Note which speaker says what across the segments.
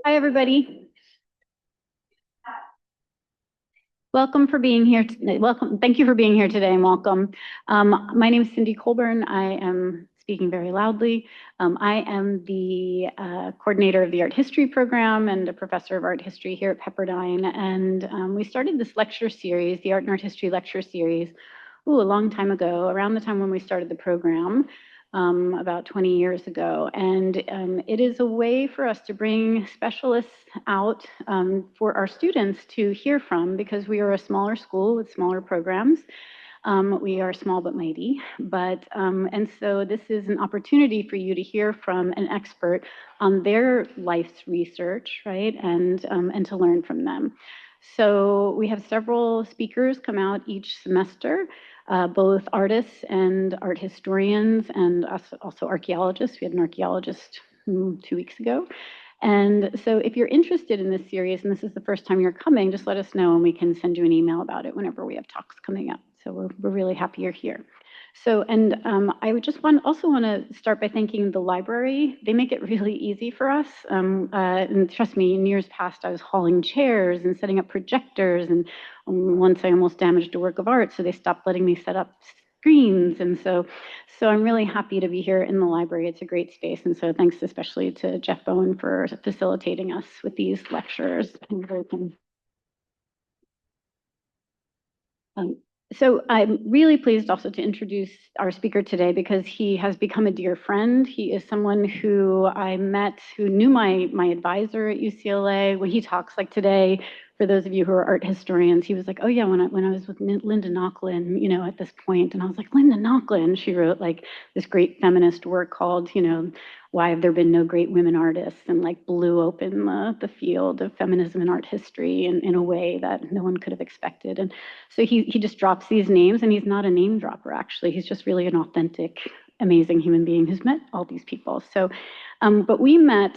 Speaker 1: Hi, everybody. Welcome for being here. Welcome. Thank you for being here today and welcome. My name is Cindy Colburn. I am speaking very loudly. I am the coordinator of the art history program and a professor of art history here at Pepperdine. And we started this lecture series, the Art and Art History lecture series, a long time ago, around the time when we started the program. About 20 years ago. And it is a way for us to bring specialists out for our students to hear from because we are a smaller school with smaller programs. We are small but mighty, and so this is an opportunity for you to hear from an expert on their life's research, right? And to learn from them. So we have several speakers come out each semester, both artists and art historians, and also archaeologists. We had an archaeologist 2 weeks ago. And so if you're interested in this series and this is the first time you're coming, just let us know and we can send you an email about it whenever we have talks coming up. So we're really happy you're here. So, and I would just also want to start by thanking the library. They make it really easy for us. And trust me, in years past, I was hauling chairs and setting up projectors. And once I almost damaged a work of art, so they stopped letting me set up screens. And so I'm really happy to be here in the library. It's a great space. And so thanks especially to Jeff Bowen for facilitating us with these lectures. Um, so I'm really pleased also to introduce our speaker today because he has become a dear friend. He is someone who I met, who knew my advisor at UCLA. When he talks like today, for those of you who are art historians, he was like, oh yeah, when I was with Linda Nochlin, at this point, and I was like, Linda Nochlin, she wrote like this great feminist work called, why have there been no great women artists, and like blew open the field of feminism and art history in a way that no one could have expected. And so he just drops these names, and he's not a name dropper, actually. He's just really an authentic, amazing human being who's met all these people. So, but we met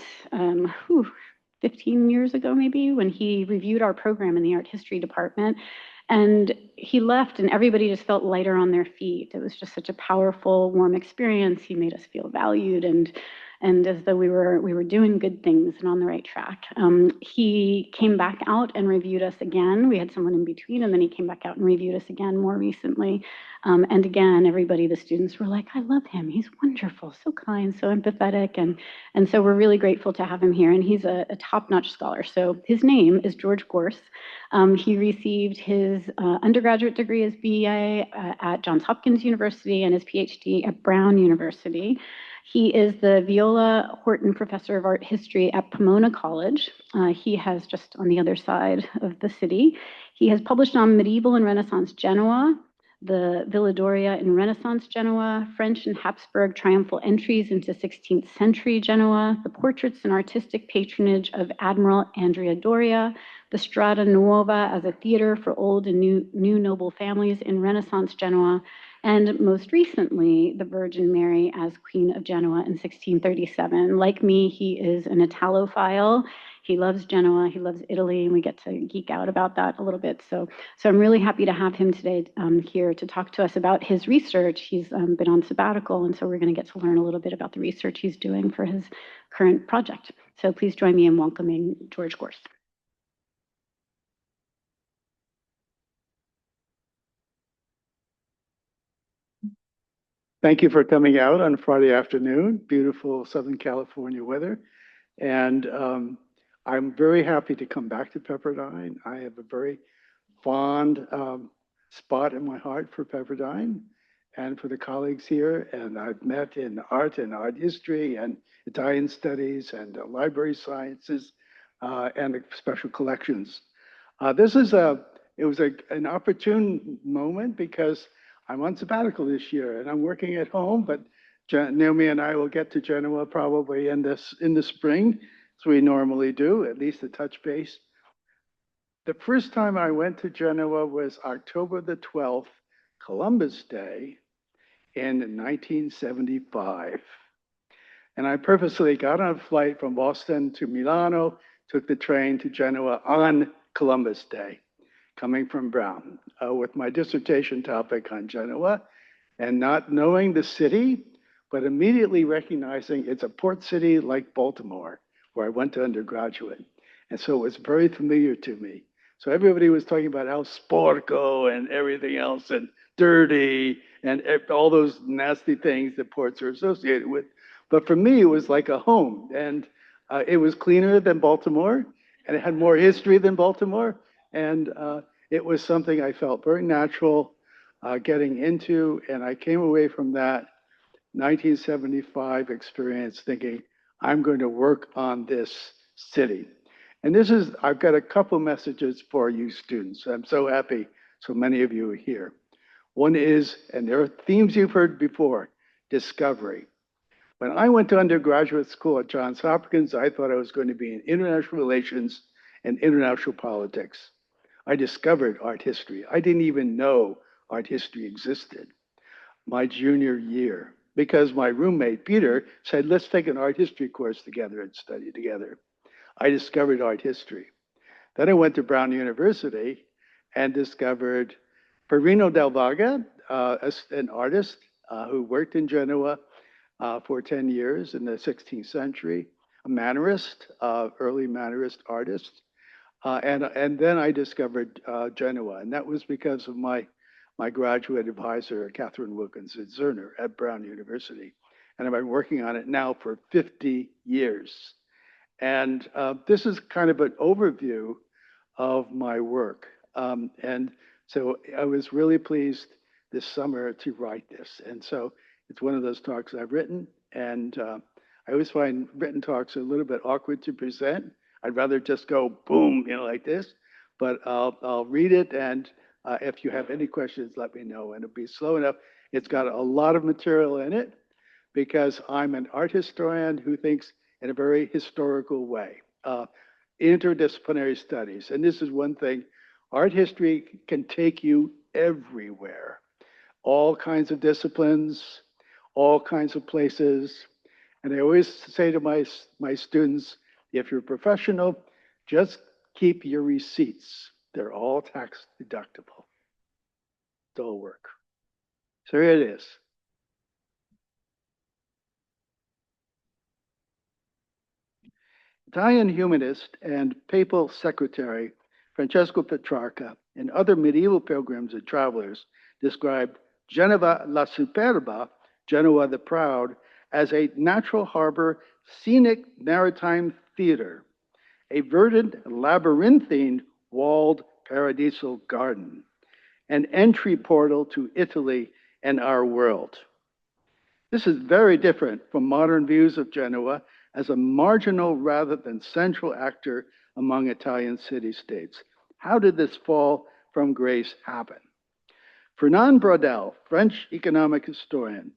Speaker 1: 15 years ago, maybe, when he reviewed our program in the art history department. And he left, and everybody just felt lighter on their feet. It was just such a powerful, warm experience. He made us feel valued and as though we were doing good things and on the right track. He came back out and reviewed us again. We had someone in between, and then he came back out and reviewed us again more recently. And again, everybody, the students were like, I love him. He's wonderful, so kind, so empathetic. And so we're really grateful to have him here. And he's a top-notch scholar. So his name is George Gorse. He received his undergraduate degree as BA at Johns Hopkins University and his PhD at Brown University. He is the Viola Horton Professor of Art History at Pomona College. He has just on the other side of the city. He has published on medieval and Renaissance Genoa, the Villa Doria in Renaissance Genoa, French and Habsburg triumphal entries into 16th century Genoa, the portraits and artistic patronage of Admiral Andrea Doria, the Strada Nuova as a theater for old and new noble families in Renaissance Genoa, and most recently, the Virgin Mary as Queen of Genoa in 1637. Like me, he is an Italophile. He loves Genoa, he loves Italy, and we get to geek out about that a little bit. So I'm really happy to have him today here to talk to us about his research. He's been on sabbatical, and so we're going to get to learn a little bit about the research he's doing for his current project. So please join me in welcoming George Gorse.
Speaker 2: Thank you for coming out on Friday afternoon, beautiful Southern California weather. And I'm very happy to come back to Pepperdine. I have a very fond spot in my heart for Pepperdine and for the colleagues here. And I've met in art and art history and Italian studies and library sciences and special collections. This is an opportune moment because I'm on sabbatical this year and I'm working at home, but Naomi and I will get to Genoa probably in the spring, as we normally do, at least a touch base. The first time I went to Genoa was October the 12th, Columbus Day in 1975. And I purposely got on a flight from Boston to Milano, took the train to Genoa on Columbus Day, coming from Brown, with my dissertation topic on Genoa, and not knowing the city, but immediately recognizing it's a port city like Baltimore, where I went to undergraduate. And so it was very familiar to me. So everybody was talking about how sporco and everything else and dirty and all those nasty things that ports are associated with. But for me, it was like a home. And it was cleaner than Baltimore, and it had more history than Baltimore. And it was something I felt very natural getting into. And I came away from that 1975 experience thinking, I'm going to work on this city. And this is, I've got a couple messages for you students. I'm so happy so many of you are here. One is, and there are themes you've heard before, discovery. When I went to undergraduate school at Johns Hopkins, I thought I was going to be in international relations and international politics. I discovered art history. I didn't even know art history existed my junior year because my roommate, Peter, said, let's take an art history course together and study together. I discovered art history. Then I went to Brown University and discovered Perino del Vaga, an artist who worked in Genoa for 10 years in the 16th century, a Mannerist, early Mannerist artist. And then I discovered Genoa, and that was because of my graduate advisor, Catherine Wilkinson Zerner at Brown University. And I've been working on it now for 50 years. And this is kind of an overview of my work. And so I was really pleased this summer to write this. And so it's one of those talks I've written. And I always find written talks a little bit awkward to present. I'd rather just go boom, like this. But I'll read it, and if you have any questions, let me know. And it'll be slow enough. It's got a lot of material in it because I'm an art historian who thinks in a very historical way. Interdisciplinary studies, and this is one thing, art history can take you everywhere. All kinds of disciplines, all kinds of places. And I always say to my students, if you're a professional, just keep your receipts. They're all tax deductible. It'll work. So here it is. Italian humanist and papal secretary Francesco Petrarca and other medieval pilgrims and travelers described Genova La Superba, Genoa the Proud, as a natural harbor, scenic maritime theater, a verdant, labyrinthine, walled paradisal garden, an entry portal to Italy and our world. This is very different from modern views of Genoa as a marginal rather than central actor among Italian city-states. How did this fall from grace happen? Fernand Braudel, French economic historian,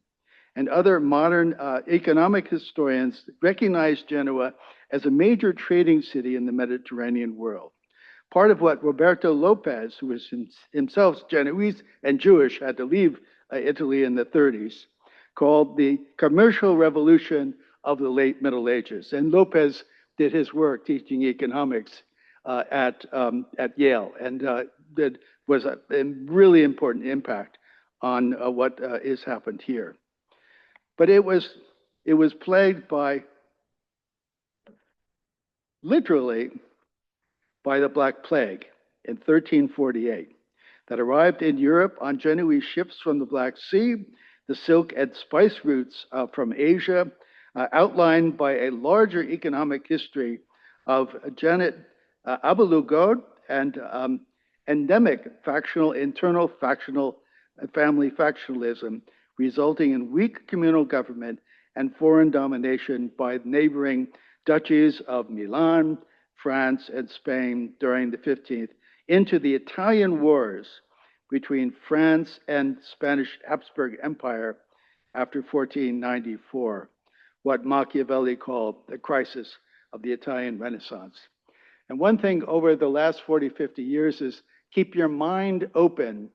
Speaker 2: and other modern economic historians recognize Genoa as a major trading city in the Mediterranean world. Part of what Roberto Lopez, who was himself Genoese and Jewish, had to leave Italy in the 30s, called the commercial revolution of the late Middle Ages. And Lopez did his work teaching economics at Yale, and that was a really important impact on what has happened here. But it was plagued by, literally, by the Black Plague in 1348 that arrived in Europe on Genoese ships from the Black Sea, the silk and spice routes from Asia, outlined by a larger economic history of Janet Abelugod and endemic internal factional family factionalism, resulting in weak communal government and foreign domination by neighboring duchies of Milan, France, and Spain during the 15th, into the Italian wars between France and Spanish Habsburg Empire after 1494, what Machiavelli called the crisis of the Italian Renaissance. And one thing over the last 40, 50 years is keep your mind open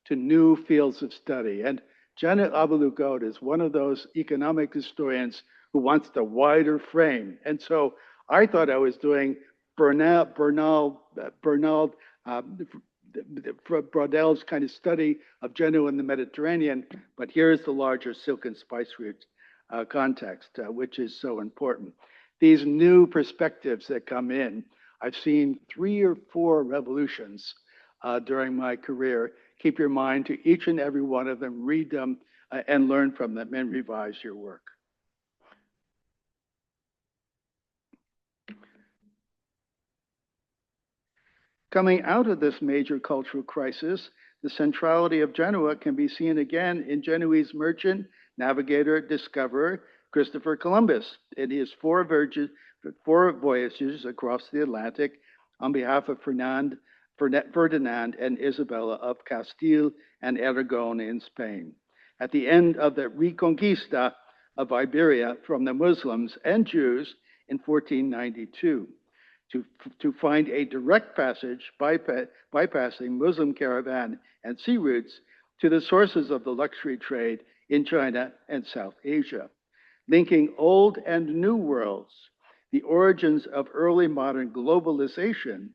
Speaker 2: to new fields of study. And Janet Abelugod is one of those economic historians who wants the wider frame. And so I thought I was doing Bernald's kind of study of Genoa and the Mediterranean, but here's the larger silk and spice route context, which is so important. these new perspectives that come in. I've seen 3 or 4 revolutions during my career. Keep your mind to each and every one of them, read them, and learn from them and revise your work. Coming out of this major cultural crisis, the centrality of Genoa can be seen again in Genoese merchant, navigator, discoverer, Christopher Columbus in his 4 voyages across the Atlantic on behalf of Ferdinand and Isabella of Castile and Aragon in Spain. At the end of the Reconquista of Iberia from the Muslims and Jews in 1492. To find a direct passage bypassing Muslim caravan and sea routes to the sources of the luxury trade in China and South Asia, linking old and new worlds, the origins of early modern globalization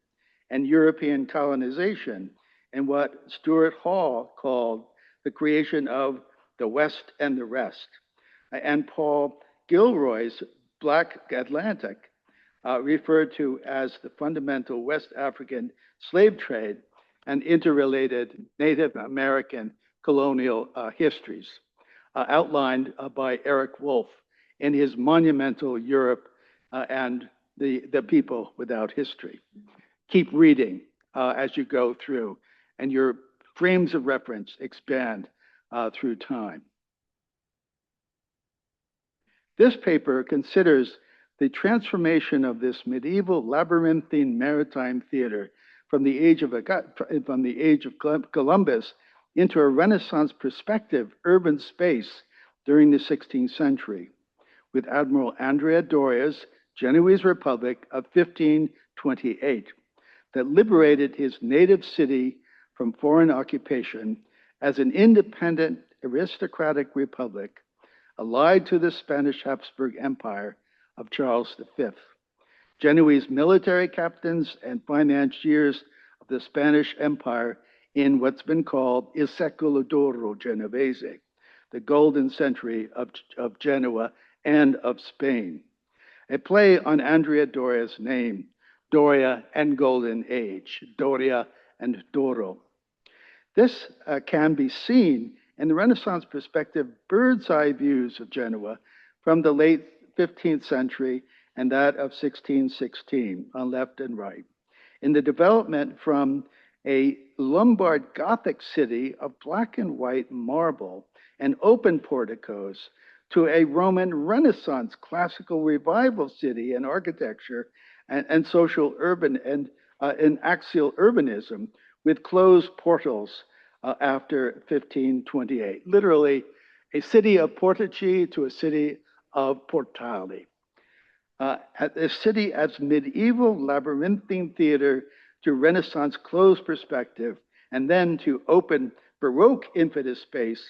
Speaker 2: and European colonization, and what Stuart Hall called the creation of the West and the Rest, and Paul Gilroy's Black Atlantic, referred to as the fundamental West African slave trade and interrelated Native American colonial histories, outlined by Eric Wolf in his monumental Europe and the People Without History. Keep reading as you go through, and your frames of reference expand through time. This paper considers the transformation of this medieval labyrinthine maritime theater from the age of Columbus into a Renaissance perspective urban space during the 16th century, with Admiral Andrea Doria's Genoese Republic of 1528 that liberated his native city from foreign occupation as an independent aristocratic republic allied to the Spanish Habsburg Empire of Charles V. Genoese military captains and financiers of the Spanish Empire in what's been called Il Secolo d'Oro Genovese, the golden century of Genoa and of Spain, a play on Andrea Doria's name, Doria and Golden Age, Doria and Doro. This can be seen in the Renaissance perspective bird's eye views of Genoa from the late 15th century and that of 1616 on left and right, in the development from a Lombard Gothic city of black and white marble and open porticos to a Roman Renaissance classical revival city in architecture and social urban and axial urbanism with closed portals after 1528. Literally, a city of portici to a city of portali. A city as medieval labyrinthine theater to Renaissance closed perspective, and then to open Baroque infinite space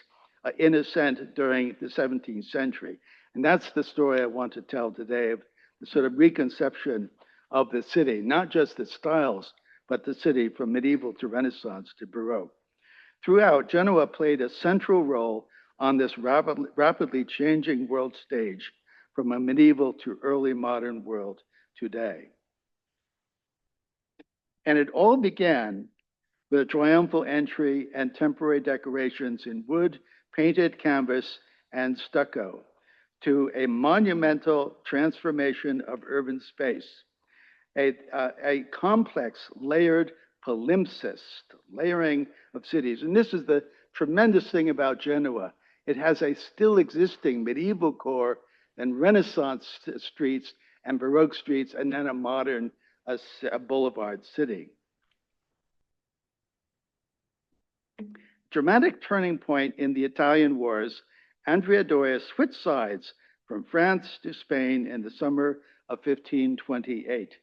Speaker 2: in ascent during the 17th century. And that's the story I want to tell today of the sort of reconception of the city, not just the styles, but the city from medieval to Renaissance to Baroque. Throughout, Genoa played a central role on this rapidly changing world stage from a medieval to early modern world today. And it all began with a triumphal entry and temporary decorations in wood, painted canvas, and stucco to a monumental transformation of urban space, a complex layered palimpsest, layering of cities. And this is the tremendous thing about Genoa. It has a still existing medieval core and Renaissance streets and Baroque streets, and then a modern boulevard city. Dramatic turning point in the Italian wars, Andrea Doria switched sides from France to Spain in the summer of 1528,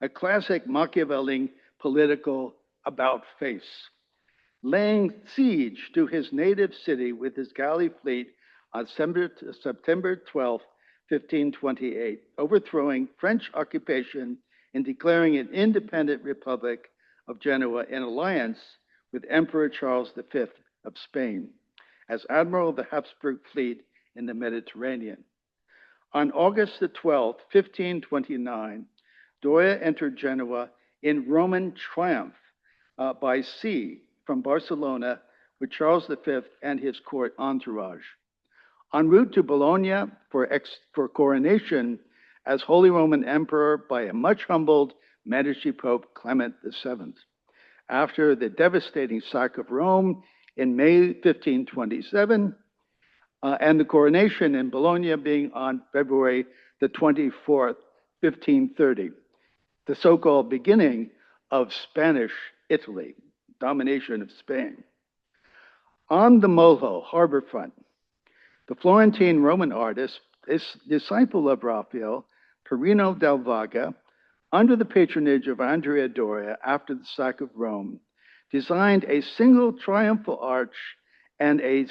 Speaker 2: a classic Machiavellian political about-face, laying siege to his native city with his galley fleet on September 12, 1528, overthrowing French occupation and declaring an independent republic of Genoa in alliance with Emperor Charles V of Spain as admiral of the Habsburg fleet in the Mediterranean. On August the 12th, 1529, Doria entered Genoa in Roman triumph by sea from Barcelona with Charles V and his court entourage. En route to Bologna for coronation as Holy Roman Emperor by a much humbled Medici Pope Clement VII. After the devastating sack of Rome in May 1527, and the coronation in Bologna being on February the 24th, 1530, the so-called beginning of Spanish Italy, domination of Spain. On the Molo harbor front, the Florentine Roman artist, disciple of Raphael, Perino del Vaga, under the patronage of Andrea Doria after the sack of Rome, designed a single triumphal arch and a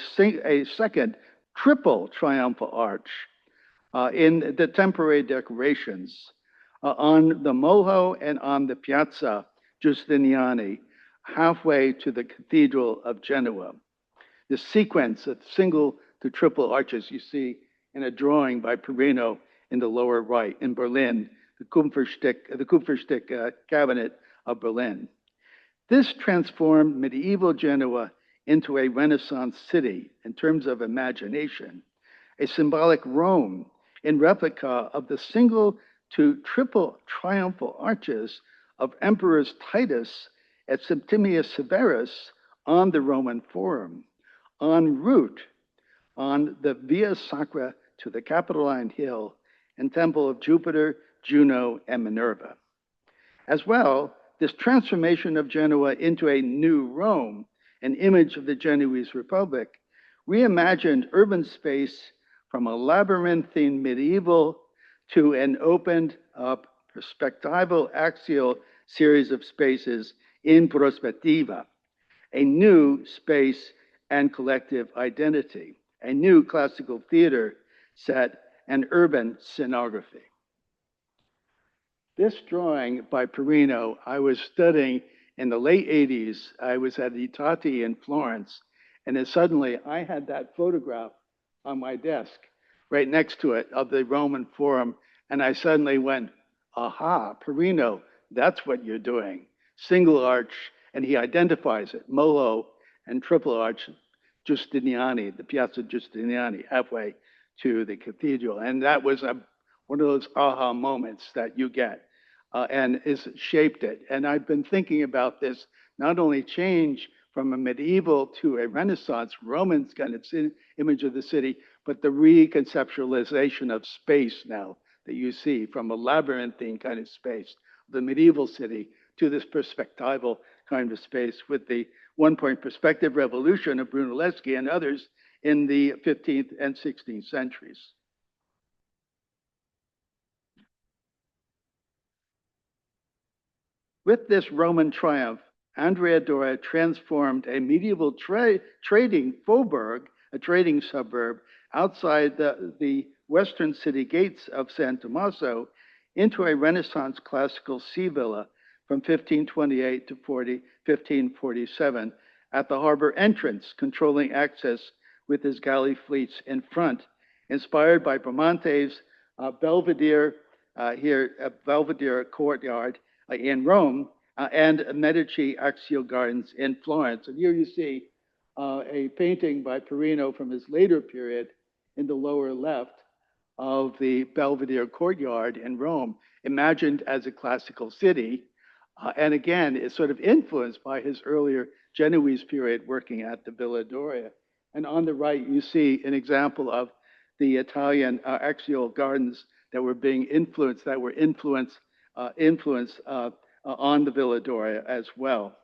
Speaker 2: second triple triumphal arch in the temporary decorations on the Molo and on the Piazza Giustiniani, halfway to the Cathedral of Genoa. The sequence of single to triple arches you see in a drawing by Perino in the lower right in Berlin, the Kupferstick cabinet of Berlin. This transformed medieval Genoa into a Renaissance city in terms of imagination, a symbolic Rome in replica of the single to triple triumphal arches of Emperors Titus and Septimius Severus on the Roman Forum, en route on the Via Sacra to the Capitoline Hill and Temple of Jupiter, Juno, and Minerva. As well, this transformation of Genoa into a new Rome, an image of the Genoese Republic, reimagined urban space from a labyrinthine medieval to an opened up perspectival axial series of spaces in prospettiva, a new space and collective identity, a new classical theater set, and urban scenography. This drawing by Perino, I was studying in the late 80s. I was at Itati in Florence, and then suddenly I had that photograph on my desk right next to it of the Roman Forum, and I suddenly went, aha, Perino, that's what you're doing. Single arch, and he identifies it, Molo and triple arch, Giustiniani, the Piazza Giustiniani, halfway to the cathedral. And that was one of those aha moments that you get and is shaped it. And I've been thinking about this, not only change from a medieval to a Renaissance Roman kind of image of the city, but the reconceptualization of space now that you see from a labyrinthine kind of space, the medieval city, to this perspectival kind of space with the one-point perspective revolution of Brunelleschi and others in the 15th and 16th centuries. With this Roman triumph, Andrea Doria transformed a medieval trading faubourg, a trading suburb outside the western city gates of San Tommaso, into a Renaissance classical sea villa from 1528 to 1547 at the harbor entrance, controlling access with his galley fleets in front, inspired by Bramante's Belvedere Belvedere courtyard in Rome and Medici axial gardens in Florence. And here you see a painting by Perino from his later period in the lower left of the Belvedere courtyard in Rome, imagined as a classical city. And again, it's sort of influenced by his earlier Genoese period working at the Villa Doria. And on the right, you see an example of the Italian axial gardens that were being influenced, on the Villa Doria as well.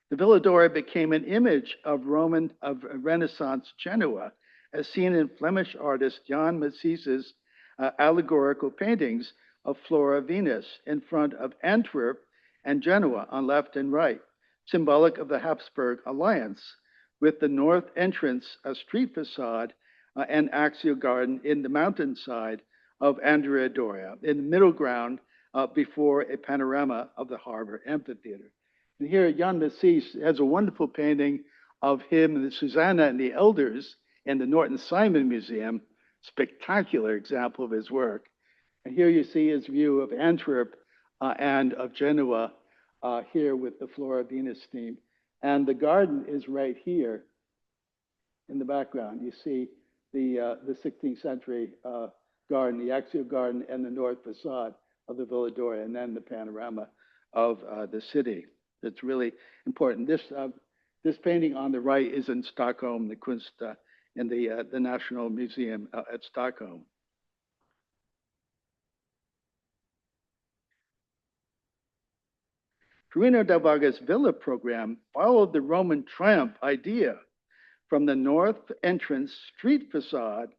Speaker 2: The Villa Doria became an image of Renaissance Genoa, as seen in Flemish artist Jan Massis's allegorical paintings of Flora Venus in front of Antwerp and Genoa on left and right, symbolic of the Habsburg alliance, with the north entrance a street facade and axial garden in the mountainside of Andrea Doria, in the middle ground before a panorama of the harbor amphitheater. And here, Jan Massis has a wonderful painting of him and the Susanna and the Elders in the Norton Simon Museum. Spectacular example of his work. And here you see his view of Antwerp and of Genoa here with the Flora Venus theme. And the garden is right here in the background. You see the 16th century garden, the axial garden, and the north facade of the Villa Doria, and then the panorama of the city. That's really important. This painting on the right is in Stockholm, the Kunst in the National Museum at Stockholm. Quirino da Varga's villa program followed the Roman triumph idea from the north entrance street facade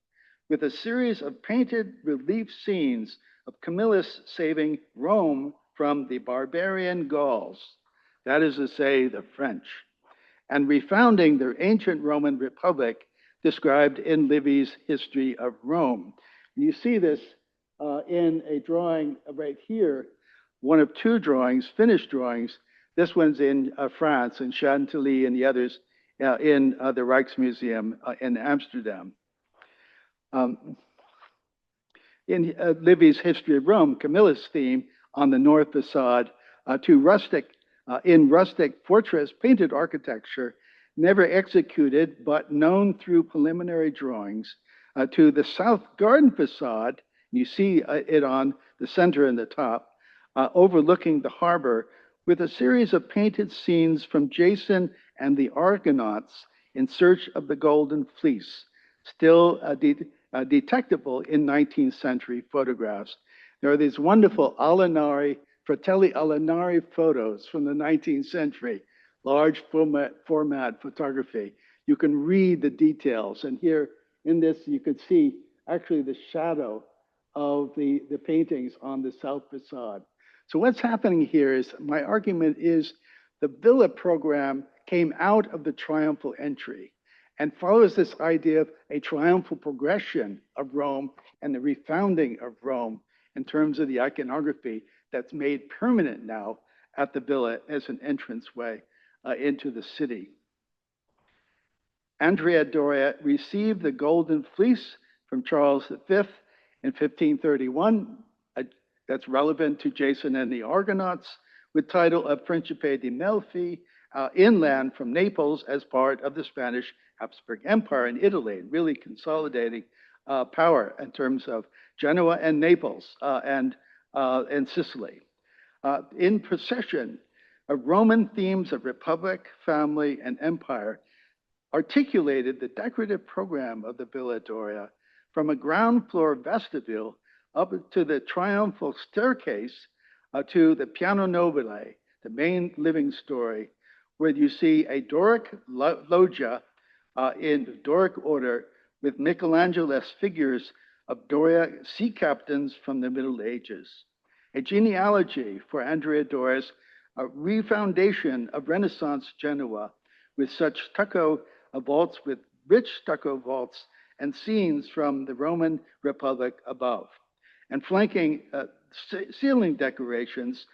Speaker 2: with a series of painted relief scenes of Camillus saving Rome from the barbarian Gauls, that is to say, the French, and refounding their ancient Roman Republic described in Livy's History of Rome. You see this in a drawing right here, one of two drawings, finished drawings. This one's in France, in Chantilly, and the others in the Rijksmuseum in Amsterdam. In Livy's History of Rome, Camillus' theme on the north facade to rustic fortress painted architecture, never executed but known through preliminary drawings, to the south garden facade. You see it on the center and the top, overlooking the harbor, with a series of painted scenes from Jason and the Argonauts in search of the Golden Fleece, still detectable in 19th century photographs. There are these wonderful Fratelli Alinari photos from the 19th century, large format photography. You can read the details, and here in this you can see actually the shadow of the paintings on the south facade. So what's happening here is, my argument is, the villa program came out of the triumphal entry and follows this idea of a triumphal progression of Rome and the refounding of Rome in terms of the iconography that's made permanent now at the villa as an entranceway into the city. Andrea Doria received the Golden Fleece from Charles V in 1531. That's relevant to Jason and the Argonauts, with title of Principe di Melfi, inland from Naples as part of the Spanish Habsburg Empire in Italy, really consolidating power in terms of Genoa and Naples and Sicily. In procession, Roman themes of republic, family, and empire articulated the decorative program of the Villa Doria from a ground floor vestibule up to the triumphal staircase to the piano nobile, the main living story, where you see a Doric loggia in Doric order with Michelangelo's figures of Doria sea captains from the Middle Ages. A genealogy for Andrea Doria's refoundation of Renaissance Genoa with such stucco vaults, with rich stucco vaults and scenes from the Roman Republic above. And flanking ceiling decorations,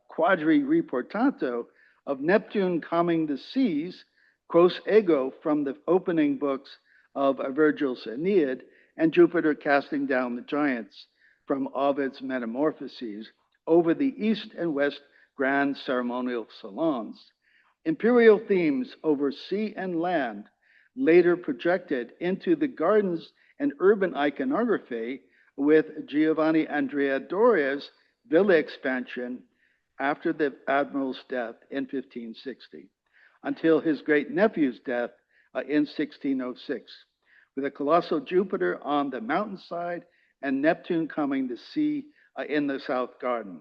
Speaker 2: quadri riportato, of Neptune calming the seas, quos ego from the opening books of Virgil's Aeneid, and Jupiter casting down the giants from Ovid's Metamorphoses over the east and west grand ceremonial salons. Imperial themes over sea and land, later projected into the gardens and urban iconography with Giovanni Andrea Doria's villa expansion after the admiral's death in 1560, until his great-nephew's death in 1606, with a colossal Jupiter on the mountainside and Neptune coming to sea in the south garden.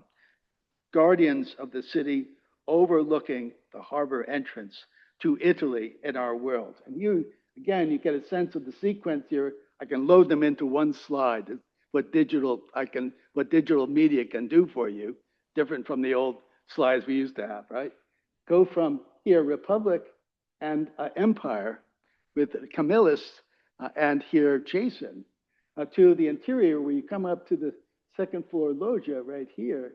Speaker 2: Guardians of the city overlooking the harbor entrance to Italy in our world. And you get a sense of the sequence here. I can load them into one slide. What digital media can do for you, different from the old slides we used to have, right? Go from here, Republic and Empire with Camillus and here Jason, to the interior where you come up to the second floor loggia right here.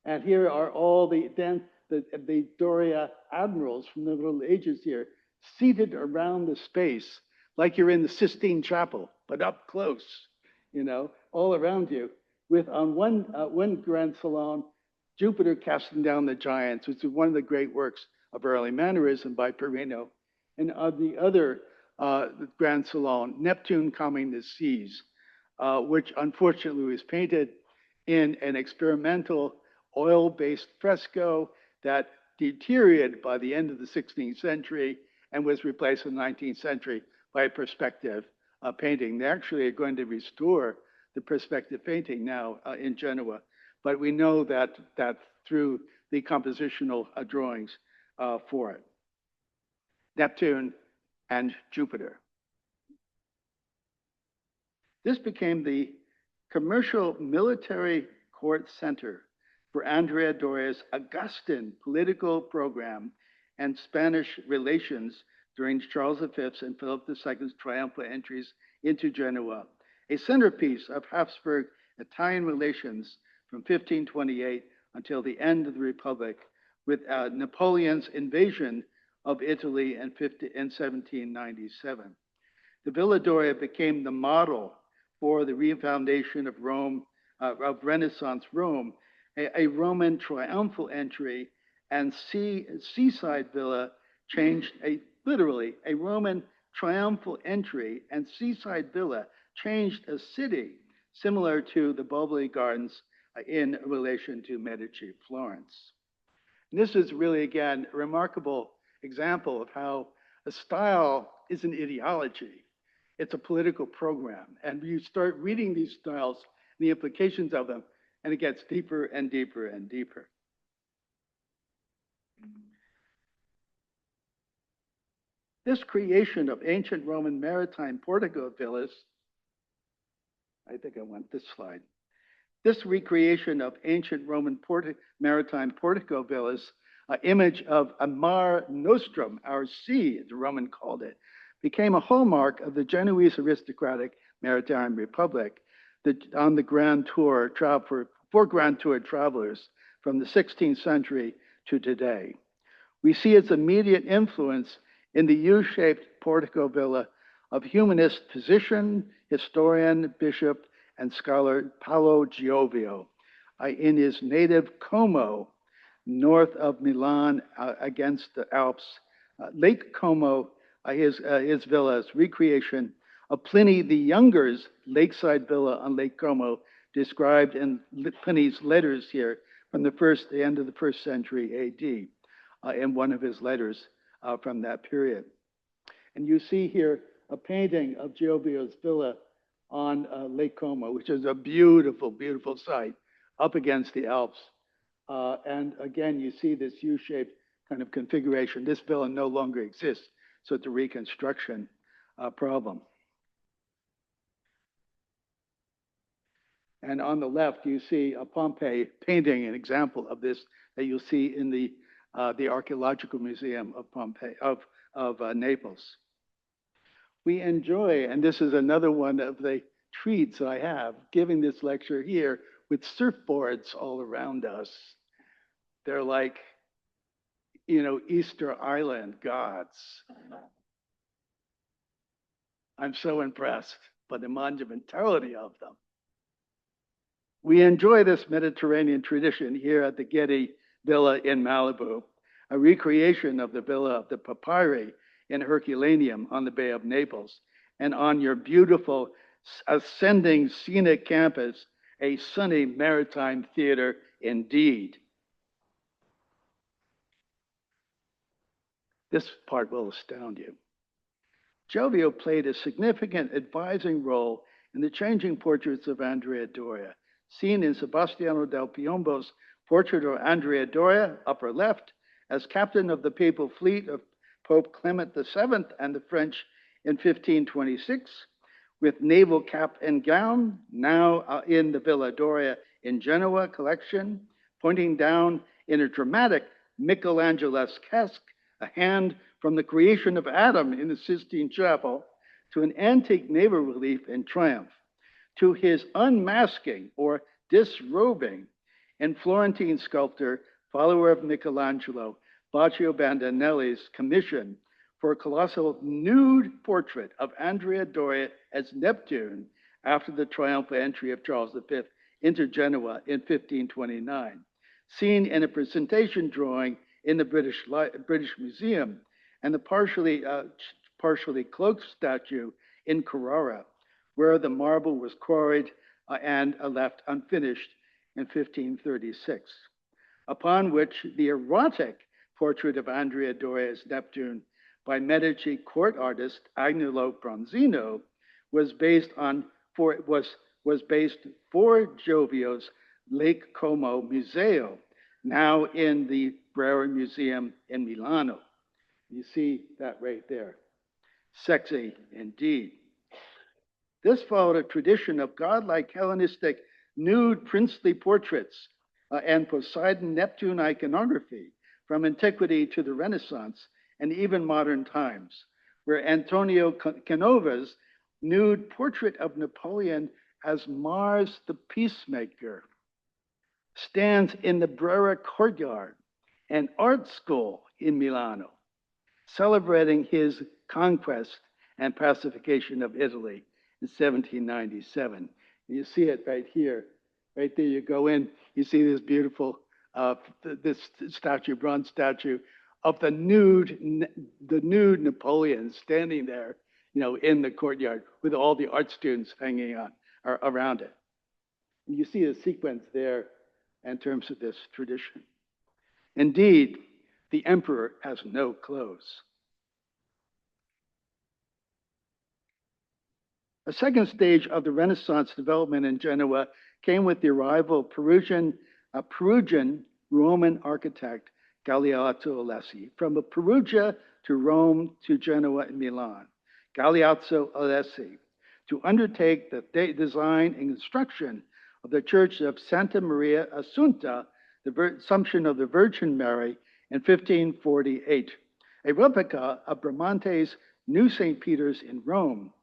Speaker 2: And here are all the, then the Doria admirals from the Middle Ages here, seated around the space, like you're in the Sistine Chapel, but up close, all around you, with on one grand salon, Jupiter casting down the giants, which is one of the great works of early Mannerism by Perino, and on the other grand salon, Neptune calming the seas, which unfortunately was painted in an experimental oil-based fresco that deteriorated by the end of the 16th century and was replaced in the 19th century by a perspective painting. They actually are going to restore the perspective painting now in Genoa, but we know that through the compositional drawings for it. Neptune and Jupiter. This became the commercial military court center for Andrea Doria's Augustan political program and Spanish relations during Charles V's and Philip II's triumphal entries into Genoa, a centerpiece of Habsburg-Italian relations from 1528 until the end of the Republic, with Napoleon's invasion of Italy in 1797. The Villa Doria became the model for the refoundation of Rome, of Renaissance Rome, a Roman triumphal entry, and seaside villa changed literally a Roman triumphal entry and seaside villa changed a city similar to the Boboli Gardens in relation to Medici Florence. And this is really, again, a remarkable example of how a style is an ideology. It's a political program. And you start reading these styles, the implications of them, and it gets deeper and deeper and deeper. This creation of ancient Roman maritime portico villas, I think I want this slide. This recreation of ancient Roman maritime portico villas, image of a mare nostrum, our sea, as the Roman called it, became a hallmark of the Genoese aristocratic maritime republic on the Grand Tour for Grand Tour travelers from the 16th century to today. We see its immediate influence in the U-shaped portico villa of humanist physician, historian, bishop, and scholar Paolo Giovio in his native Como, north of Milan against the Alps. Lake Como, his villa's recreation of Pliny the Younger's lakeside villa on Lake Como, described in Pliny's letters here from the end of the first century AD, in one of his letters from that period. And you see here a painting of Giovio's villa on Lake Como, which is a beautiful, beautiful site up against the Alps. And again, you see this U-shaped kind of configuration. This villa no longer exists, so it's a reconstruction problem. And on the left, you see a Pompeii painting, an example of this that you'll see in the Archaeological Museum of Pompeii, of Naples. We enjoy, and this is another one of the treats I have, giving this lecture here with surfboards all around us. They're like, Easter Island gods. I'm so impressed by the monumentality of them. We enjoy this Mediterranean tradition here at the Getty Villa in Malibu, a recreation of the Villa of the Papyri in Herculaneum on the Bay of Naples, and on your beautiful ascending scenic campus, a sunny maritime theater indeed. This part will astound you. Giovio played a significant advising role in the changing portraits of Andrea Doria, seen in Sebastiano del Piombo's portrait of Andrea Doria, upper left, as captain of the papal fleet of Pope Clement VII and the French in 1526, with naval cap and gown, now in the Villa Doria in Genoa collection, pointing down in a dramatic Michelangelesque, a hand from the creation of Adam in the Sistine Chapel, to an antique naval relief in Triumph, to his unmasking or disrobing in Florentine sculptor follower of Michelangelo, Baccio Bandinelli's commission for a colossal nude portrait of Andrea Doria as Neptune after the triumphal entry of Charles V into Genoa in 1529, seen in a presentation drawing in the British Museum, and the partially cloaked statue in Carrara, where the marble was quarried and left unfinished in 1536, upon which the erotic portrait of Andrea Doria as Neptune by Medici court artist Agnolo Bronzino was based for Giovio's Lake Como Museo, now in the Brera Museum in Milano. You see that right there. Sexy indeed. This followed a tradition of godlike Hellenistic nude princely portraits and Poseidon Neptune iconography from antiquity to the Renaissance and even modern times, where Antonio Canova's nude portrait of Napoleon as Mars the Peacemaker stands in the Brera courtyard, an art school in Milano, celebrating his conquest and pacification of Italy in 1797. You see it right here. Right there, you go in, you see this beautiful, this statue, bronze statue of the nude Napoleon standing there, in the courtyard with all the art students hanging on around it. And you see the sequence there in terms of this tradition. Indeed, the emperor has no clothes. A second stage of the Renaissance development in Genoa came with the arrival of Perugian Roman architect Galeazzo Alessi. From Perugia to Rome to Genoa and Milan, Galeazzo Alessi, to undertake the design and construction of the church of Santa Maria Assunta, the Assumption of the Virgin Mary, in 1548, a replica of Bramante's New St. Peter's in Rome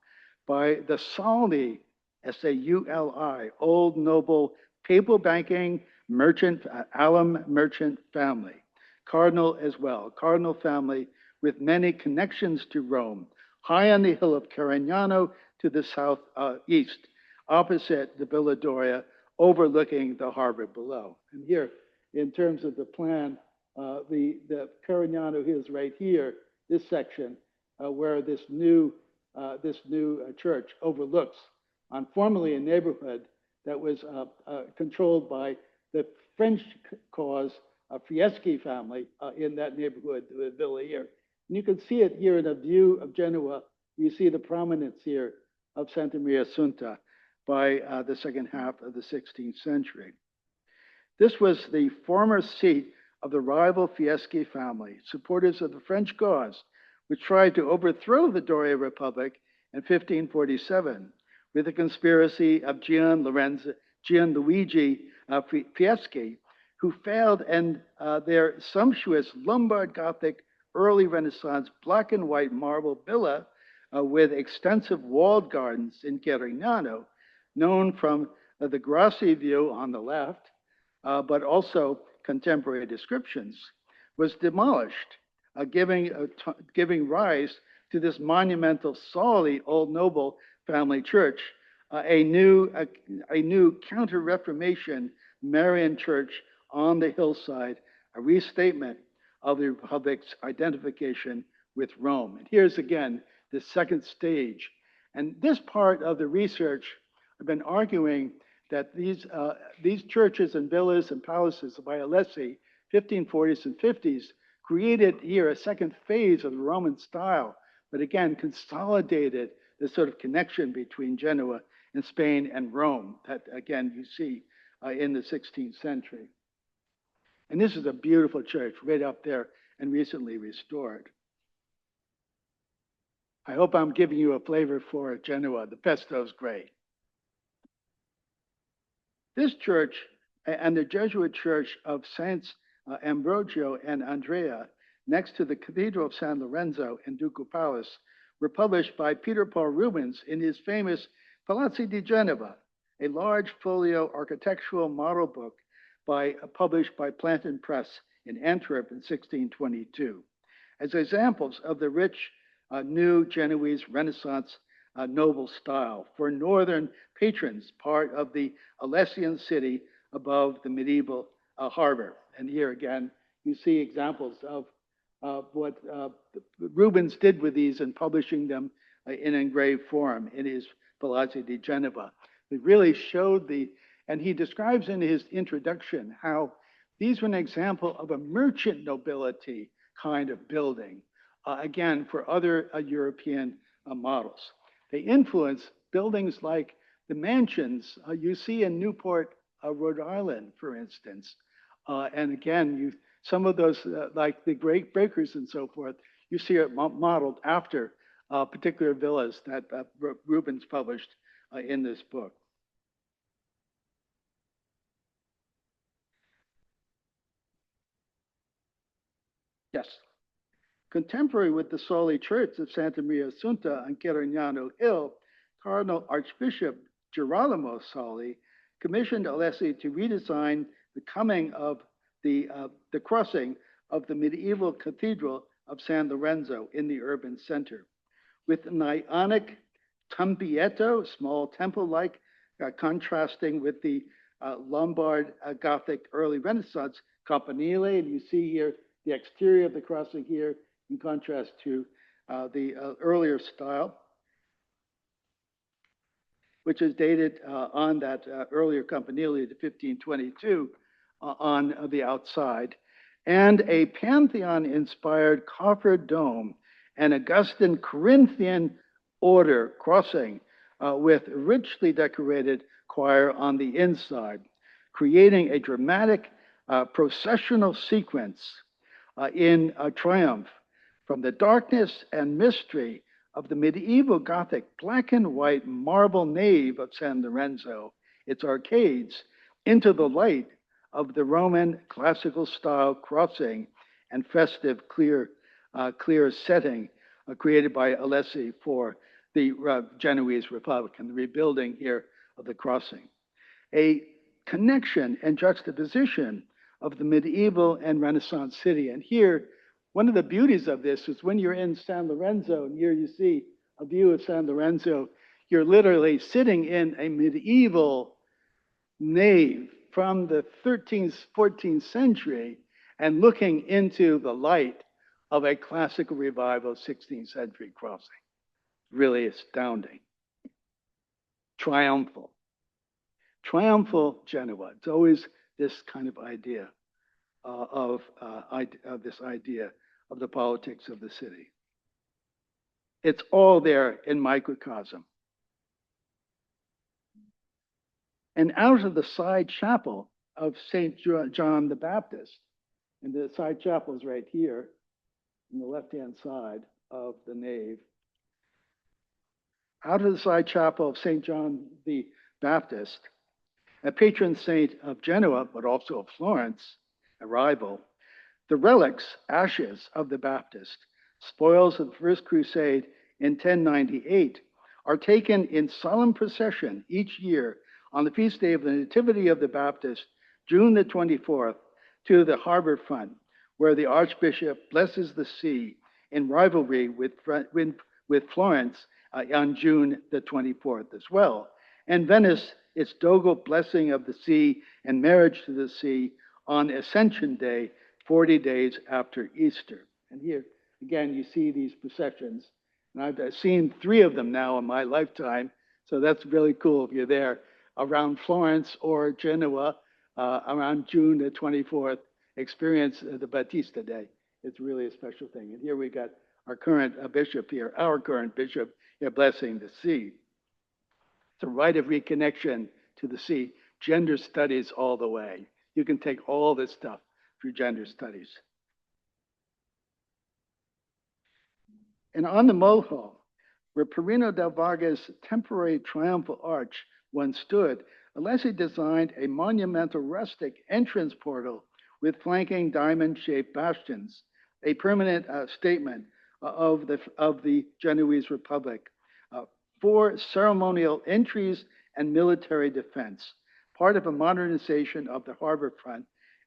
Speaker 2: by the Sauli, S-A-U-L-I, old noble papal banking merchant, alum merchant family, cardinal as well, cardinal family with many connections to Rome, high on the hill of Carignano to the southeast, opposite the Villa Doria, overlooking the harbor below. And here, in terms of the plan, the Carignano is right here, this section, where this new church overlooks on formerly a neighborhood that was controlled by the French cause Fieschi family in that neighborhood, the villa here. And you can see it here in a view of Genoa. You see the prominence here of Santa Maria Assunta by the second half of the 16th century. This was the former seat of the rival Fieschi family, supporters of the French cause, which tried to overthrow the Doria Republic in 1547 with the conspiracy of Gianluigi Fieschi, who failed, and their sumptuous Lombard Gothic early Renaissance black and white marble villa with extensive walled gardens in Carignano, known from the Grassi view on the left, but also contemporary descriptions, was demolished, giving rise to this monumental Sauli Old Noble family church, a new counter-Reformation Marian church on the hillside, a restatement of the Republic's identification with Rome. And here's again the second stage. And this part of the research, I've been arguing that these churches and villas and palaces by Alessi, 1540s and 50s, created here a second phase of the Roman style, but again, consolidated the sort of connection between Genoa and Spain and Rome that, again, you see in the 16th century. And this is a beautiful church right up there and recently restored. I hope I'm giving you a flavor for Genoa. The pesto's great. This church and the Jesuit church of Saints Ambrogio and Andrea, next to the Cathedral of San Lorenzo in Ducal Palace, were published by Peter Paul Rubens in his famous Palazzi di Genova, a large folio architectural model book published by Plantin Press in Antwerp in 1622, as examples of the rich new Genoese Renaissance noble style for northern patrons, part of the Alessian city above the medieval harbor. And here again, you see examples of what Rubens did with these and publishing them in engraved form in his Palazzo di Genova. It really showed and he describes in his introduction how these were an example of a merchant nobility kind of building, again, for other European models. They influence buildings like the mansions you see in Newport, Rhode Island, for instance. And again, some of those, like the Great Breakers and so forth, you see it modeled after particular villas that Rubens published in this book. Yes. Contemporary with the Soli Church of Santa Maria Assunta on Carignano Hill, Cardinal Archbishop Girolamo Soli commissioned Alessi to redesign the coming of the crossing of the medieval Cathedral of San Lorenzo in the urban center, with an Ionic Tempietto, small temple-like, contrasting with the Lombard Gothic early Renaissance campanile. And you see here the exterior of the crossing here in contrast to the earlier style, which is dated on that earlier campanile to 1522 on the outside, and a Pantheon-inspired coffered dome and Augustan Corinthian order crossing with richly decorated choir on the inside, creating a dramatic processional sequence in triumph from the darkness and mystery of the medieval Gothic black and white marble nave of San Lorenzo, its arcades, into the light of the Roman classical style crossing and festive clear setting created by Alessi for the Genoese Republic and the rebuilding here of the crossing. A connection and juxtaposition of the medieval and Renaissance city. And here, one of the beauties of this is when you're in San Lorenzo, and here you see a view of San Lorenzo, you're literally sitting in a medieval nave from the 13th, 14th century and looking into the light of a classical revival 16th century crossing. Really astounding. Triumphal. Triumphal Genoa. It's always this kind of idea of this idea of the politics of the city. It's all there in microcosm. And out of the side chapel of St. John the Baptist, and the side chapel is right here on the left-hand side of the nave. Out of the side chapel of St. John the Baptist, a patron saint of Genoa, but also of Florence, a rival, the relics, ashes of the Baptist, spoils of the First Crusade in 1098, are taken in solemn procession each year on the feast day of the Nativity of the Baptist, June the 24th, to the harbor front, where the Archbishop blesses the sea in rivalry with Florence on June the 24th as well. And Venice, its dogal blessing of the sea and marriage to the sea on Ascension Day, 40 days after Easter. And here, again, you see these processions. And I've seen 3 of them now in my lifetime. So that's really cool if you're there around Florence or Genoa around June the 24th. Experience the Battista Day. It's really a special thing. And here we got our current bishop here, our current bishop here blessing the sea. It's a rite of reconnection to the sea. Gender studies all the way. You can take all this stuff through gender studies. And on the Moho, where Perino del Varga's temporary triumphal arch once stood, Alessi designed a monumental rustic entrance portal with flanking diamond-shaped bastions, a permanent statement of the Genoese Republic, for ceremonial entries and military defense, part of a modernization of the harbor front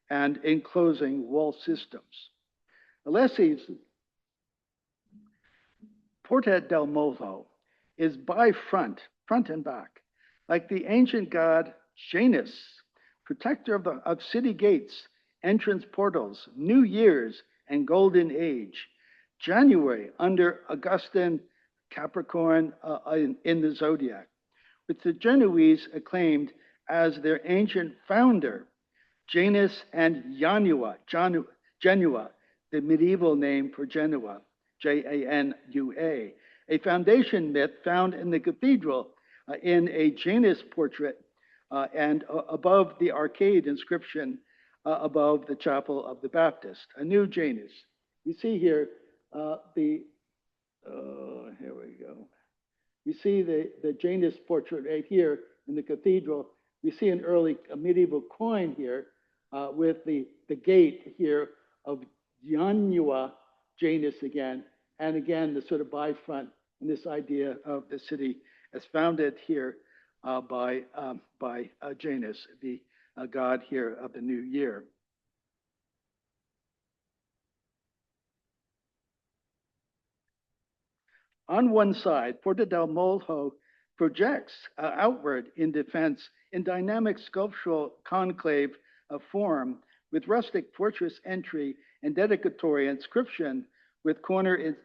Speaker 2: and enclosing wall systems. Alessi's Porta del Molo is front and back, like the ancient god Janus, protector of city gates, entrance portals, New Year's, and Golden Age. January under Augustan Capricorn in the zodiac, which the Genoese acclaimed as their ancient founder, Janus and Genua, the medieval name for Genoa, Janua, a foundation myth found in the cathedral in a Janus portrait and above the arcade inscription above the chapel of the Baptist, a new Janus. You see here here we go. You see the Janus portrait right here in the cathedral. We see an early medieval coin here with the gate here of Genua, Janus again, and again the sort of bifront and this idea of the city as founded here by Janus, the god here of the new year. On one side, Porta del Molo projects outward in defense in dynamic sculptural conclave form with rustic fortress entry and dedicatory inscription with corner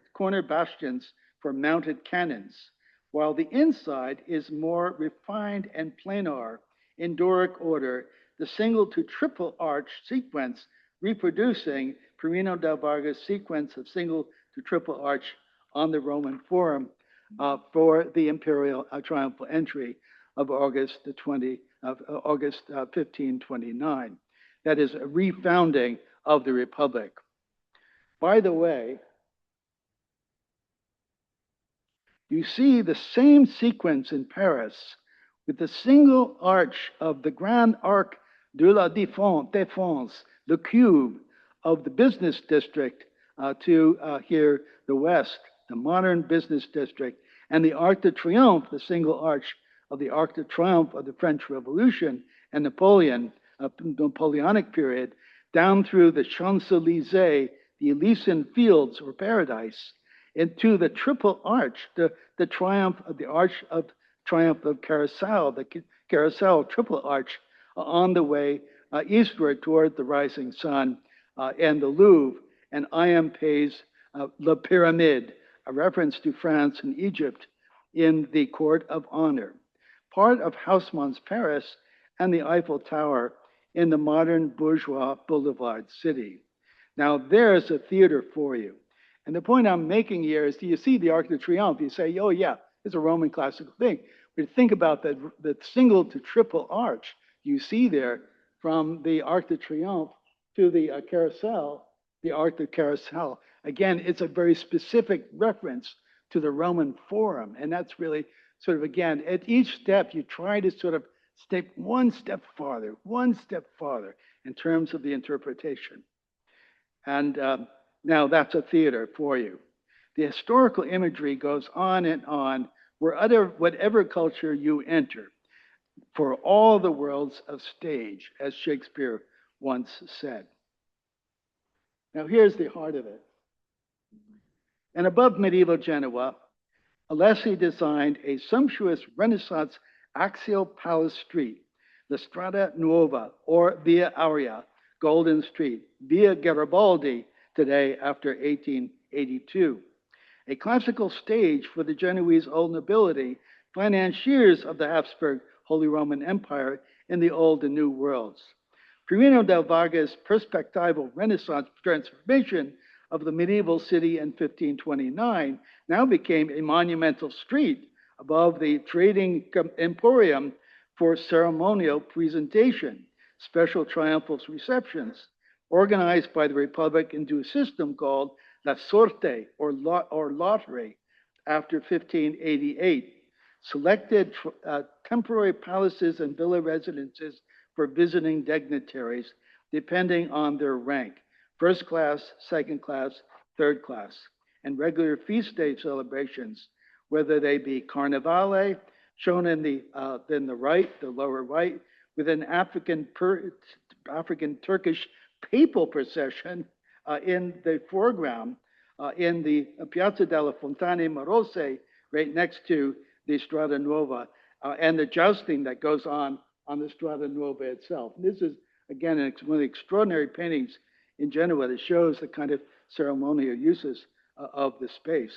Speaker 2: bastions for mounted cannons, while the inside is more refined and planar in Doric order, the single to triple arch sequence reproducing Perino del Varga's sequence of single to triple arch on the Roman Forum for the imperial triumphal entry of August 1529. That is a refounding of the Republic. By the way, you see the same sequence in Paris with the single arch of the Grand Arc de la Défense, the cube of the business district to here the west, the modern business district, and the Arc de Triomphe, the single arch of the Arc de Triomphe of the French Revolution and Napoleonic period, down through the Champs-Élysées, the Elysian Fields or Paradise, into the triple arch, the triumph of the Arch of Triumph of Carousel, the Carousel triple arch on the way eastward toward the rising sun and the Louvre, and Iampe's La Pyramide, a reference to France and Egypt in the Court of Honor, part of Haussmann's Paris and the Eiffel Tower in the modern bourgeois boulevard city. Now there's a theater for you. And the point I'm making here is, do you see the Arc de Triomphe? You say, oh yeah, it's a Roman classical thing. But think about the single to triple arch you see there from the Arc de Triomphe to the Carousel, the Arc de Carousel. Again, it's a very specific reference to the Roman Forum. And that's really sort of, again, at each step, you try to sort of step one step farther in terms of the interpretation. And now that's a theater for you. The historical imagery goes on and on, whatever culture you enter, for all the worlds of stage, as Shakespeare once said. Now here's the heart of it. And above medieval Genoa, Alessi designed a sumptuous Renaissance axial palace street, the Strada Nuova, or Via Aurea, Golden Street, Via Garibaldi, today after 1882. A classical stage for the Genoese old nobility, financiers of the Habsburg Holy Roman Empire in the Old and New Worlds. Perino del Varga's perspectival Renaissance transformation of the medieval city in 1529 now became a monumental street above the trading emporium for ceremonial presentation, special triumphal receptions, organized by the Republic into a system called La Sorte, or lottery, after 1588. Selected temporary palaces and villa residences for visiting dignitaries, depending on their rank, first class, second class, third class, and regular feast day celebrations, whether they be Carnevale, shown in the right, the lower right, with an African Turkish papal procession in the foreground in the Piazza delle Fontane Marose, right next to the Strada Nuova, and the jousting that goes on the Strada Nuova itself. And this is, again, one of the extraordinary paintings in Genoa that shows the kind of ceremonial uses of the space.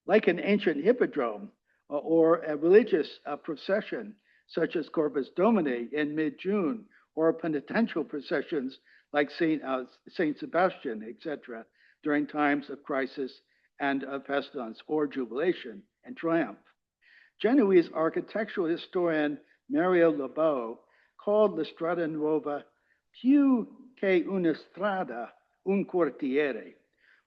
Speaker 2: Like an ancient hippodrome or a religious procession, such as Corpus Domini in mid-June, or penitential processions like Saint Sebastian, etc., during times of crisis and of pestilence or jubilation and triumph. Genoese architectural historian Mario Lobo called the Strada Nuova più che una strada, un quartiere,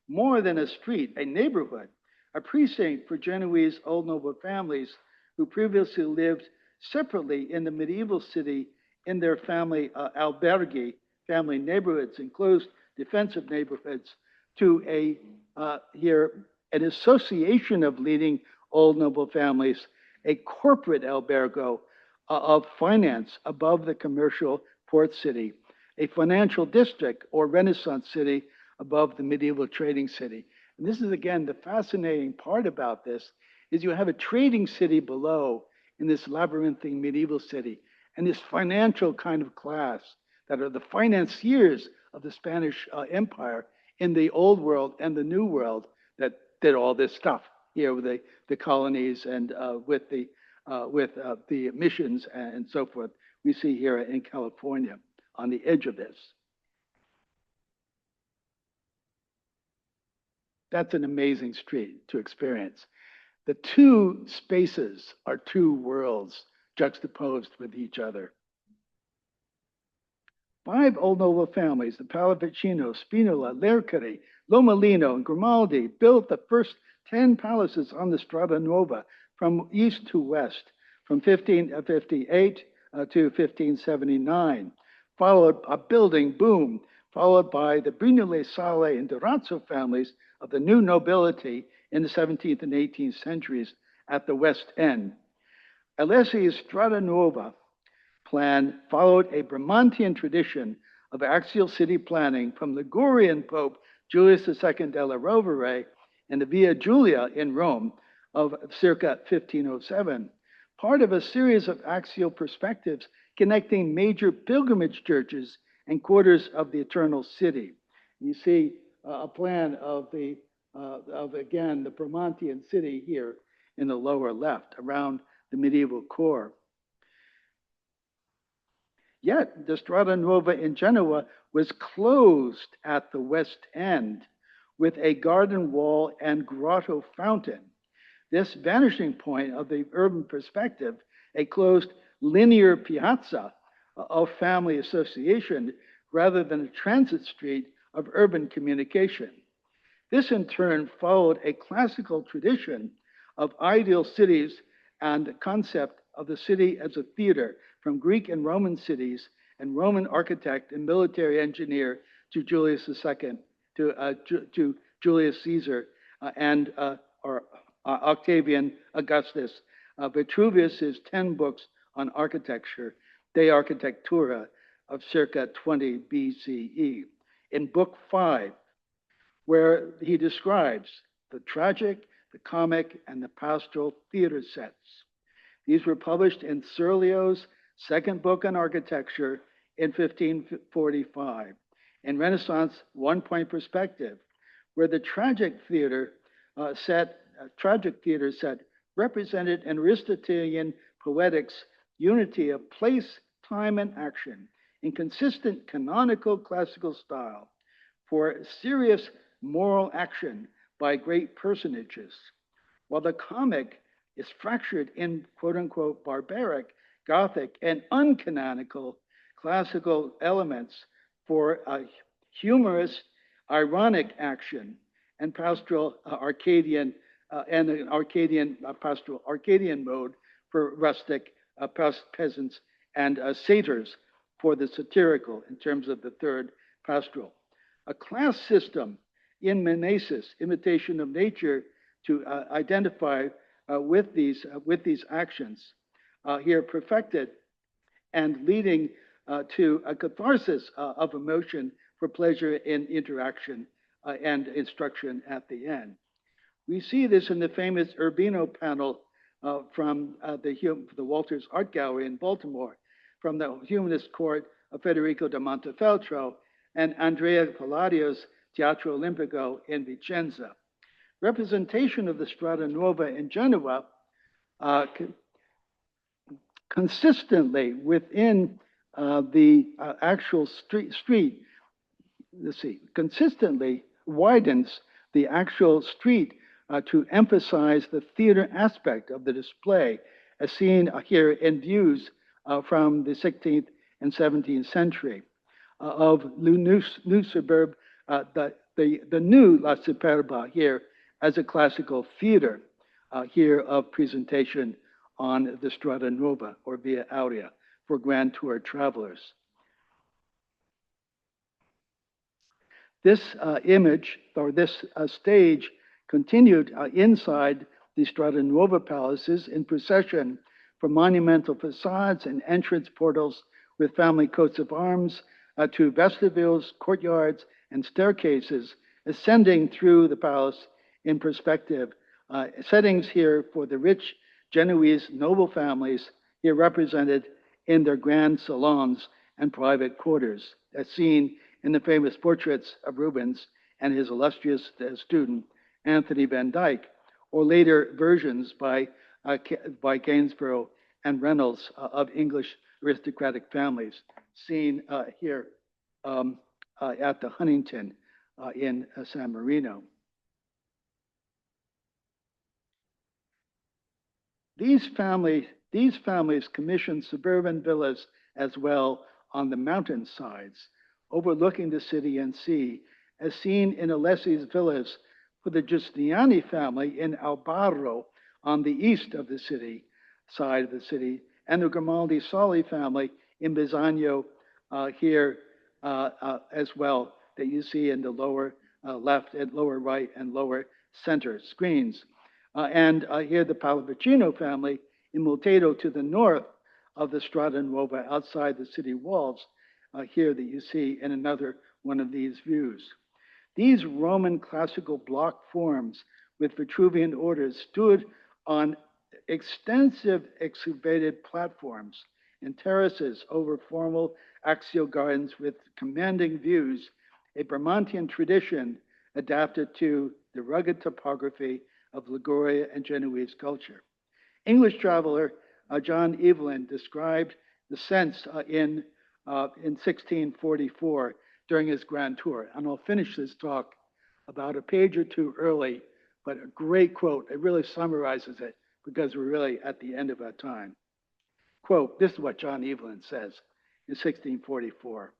Speaker 2: more than a street, a neighborhood, a precinct for Genoese old noble families who previously lived separately in the medieval city in their family alberghi, family neighborhoods, enclosed defensive neighborhoods, to an association of leading old noble families, a corporate albergo of finance above the commercial port city, a financial district or Renaissance city above the medieval trading city. And this is, again, the fascinating part about this, is you have a trading city below in this labyrinthine medieval city, and this financial kind of class that are the financiers of the Spanish Empire in the Old World and the New World that did all this stuff here with the colonies and with the missions and so forth we see here in California on the edge of this. That's an amazing street to experience. The two spaces are two worlds juxtaposed with each other. 5 old noble families, the Pallavicino, Spinola, Lercari, Lomellino, and Grimaldi, built the first 10 palaces on the Strada Nuova from east to west, from 1558 to 1579, followed a building boom, followed by the Brunelleschi Sale and Durazzo families of the new nobility in the 17th and 18th centuries at the West End. Alessi's Strada Nuova plan followed a Bramantian tradition of axial city planning from Ligurian Pope Julius II della Rovere and the Via Giulia in Rome of circa 1507, part of a series of axial perspectives connecting major pilgrimage churches and quarters of the Eternal City. You see a plan of again, the Bramantian city here in the lower left around the medieval core. Yet, the Strada Nuova in Genoa was closed at the west end with a garden wall and grotto fountain. This vanishing point of the urban perspective, a closed linear piazza of family association rather than a transit street of urban communication. This in turn followed a classical tradition of ideal cities and the concept of the city as a theater from Greek and Roman cities and Roman architect and military engineer to Julius II, to Julius Caesar and Octavian Augustus. Vitruvius's 10 books on architecture, De Architectura, of circa 20 BCE. In book 5, where he describes the tragic, the comic, and the pastoral theater sets. These were published in Serlio's second book on architecture in 1545. In Renaissance, one-point perspective, where the tragic theater set represented an Aristotelian poetics unity of place, time, and action in consistent canonical classical style for serious moral action by great personages, while the comic is fractured in quote-unquote barbaric, Gothic, and uncanonical classical elements for humorous, ironic action and pastoral Arcadian and an Arcadian pastoral Arcadian mode for rustic peasants and satyrs for the satirical in terms of the third pastoral. A class system in mimesis, imitation of nature, to identify with these actions. here perfected and leading to a catharsis of emotion for pleasure in interaction and instruction at the end. We see this in the famous Urbino panel from the Walters Art Gallery in Baltimore, from the Humanist Court of Federico da Montefeltro and Andrea Palladio's Teatro Olimpico in Vicenza. Representation of the Strada Nuova in Genoa consistently within the actual street, let's see, consistently widens the actual street to emphasize the theater aspect of the display, as seen here in views from the 16th and 17th century of the new La Superba here as a classical theater here of presentation on the Strada Nuova or Via Aurea for Grand Tour travelers. This image or this stage continued inside the Strada Nuova palaces in procession from monumental facades and entrance portals with family coats of arms to vestibules, courtyards, and staircases ascending through the palace in perspective. Settings here for the rich Genoese noble families here represented in their grand salons and private quarters, as seen in the famous portraits of Rubens and his illustrious student, Anthony van Dyck, or later versions by Gainsborough and Reynolds of English aristocratic families, seen here at the Huntington in San Marino. These families commissioned suburban villas as well on the mountain sides, overlooking the city and sea, as seen in Alessi's villas for the Giustiniani family in Albaro on the east of the city, side of the city, and the Grimaldi Soli family in Bisagno here as well, that you see in the lower left and lower right and lower center screens. And here the Pallavicino family in Multedo to the north of the Strada Nuova outside the city walls, here that you see in another one of these views. These Roman classical block forms with Vitruvian orders stood on extensive excavated platforms and terraces over formal axial gardens with commanding views, a Bramantian tradition adapted to the rugged topography of Liguria and Genoese culture. English traveler John Evelyn described the sense in 1644 during his grand tour. And I'll finish this talk about a page or two early, but a great quote. It really summarizes it because we're really at the end of our time. Quote, this is what John Evelyn says in 1644.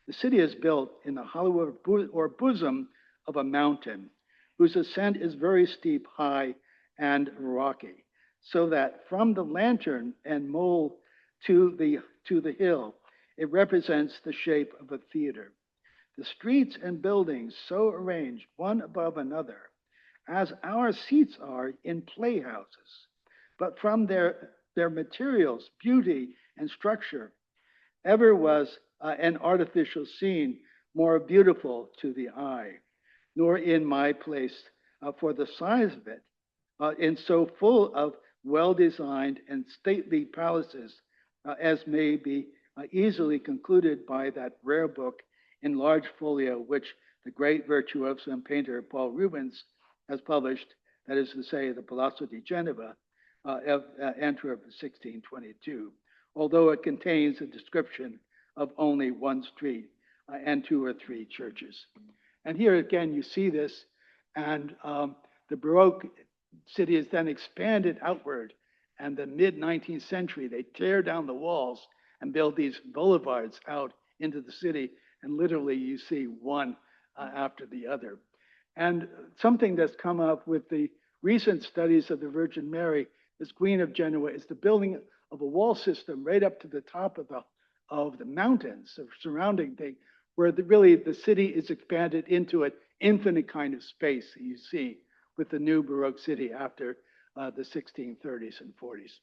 Speaker 2: The city is built in the hollow or bosom of a mountain whose ascent is very steep, high, and rocky, so that from the lantern and mole to the hill, it represents the shape of a theater. The streets and buildings so arranged one above another, as our seats are in playhouses, but from their materials, beauty, and structure, ever was an artificial scene more beautiful to the eye, nor in my place for the size of it, and so full of well-designed and stately palaces as may be easily concluded by that rare book in large folio, which the great virtuoso and painter Paul Rubens has published, that is to say, the Palazzo di Genova of Antwerp 1622, although it contains a description of only one street and 2 or 3 churches. And here again, you see this, and the Baroque city is then expanded outward, and the mid-19th century, they tear down the walls and build these boulevards out into the city, and literally you see one after the other. And something that's come up with the recent studies of the Virgin Mary, as Queen of Genoa, is the building of a wall system right up to the top of the mountains of surrounding thing, where really the city is expanded into an infinite kind of space that you see with the new Baroque city after the 1630s and 40s.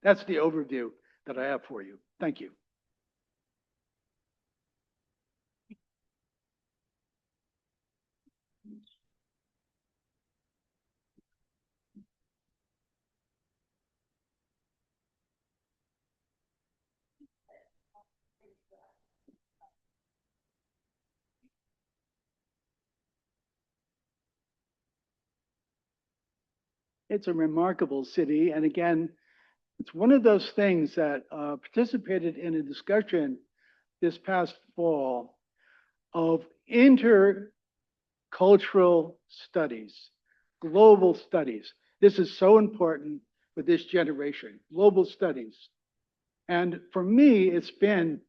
Speaker 2: That's the overview that I have for you. Thank you. It's a remarkable city. And again, it's one of those things that participated in a discussion this past fall of intercultural studies, global studies. This is so important for this generation, global studies. And for me, it's been